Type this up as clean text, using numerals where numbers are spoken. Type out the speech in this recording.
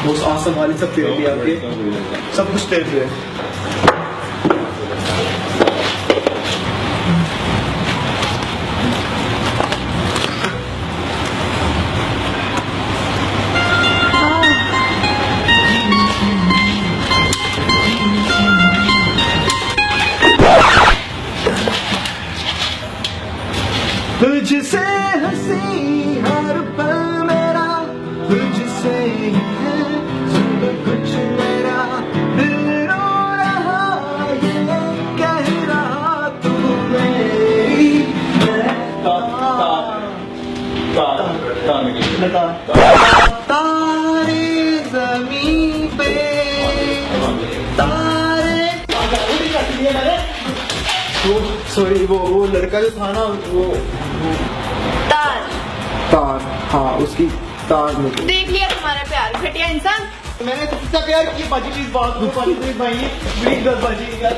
Most awesome वाली सब तेरे लिए आपके, सब कुछ तेरे लिए। तुझसे हंसी हर पल मेरा, तुझसे है सब कुछ मेरा, दिल रो रहा ये कह रहा तू मेरी, तारे ज़मीन पे तारे। सॉरी वो लड़का जो था ना वो तार, हाँ उसकी तार में देख लिया तुम्हारा प्यार घटिया इंसान। मैंने तो कितना प्यार किया बाजी, प्लीज बात को बाजी, प्लीज भाई प्लीज बाजी यार।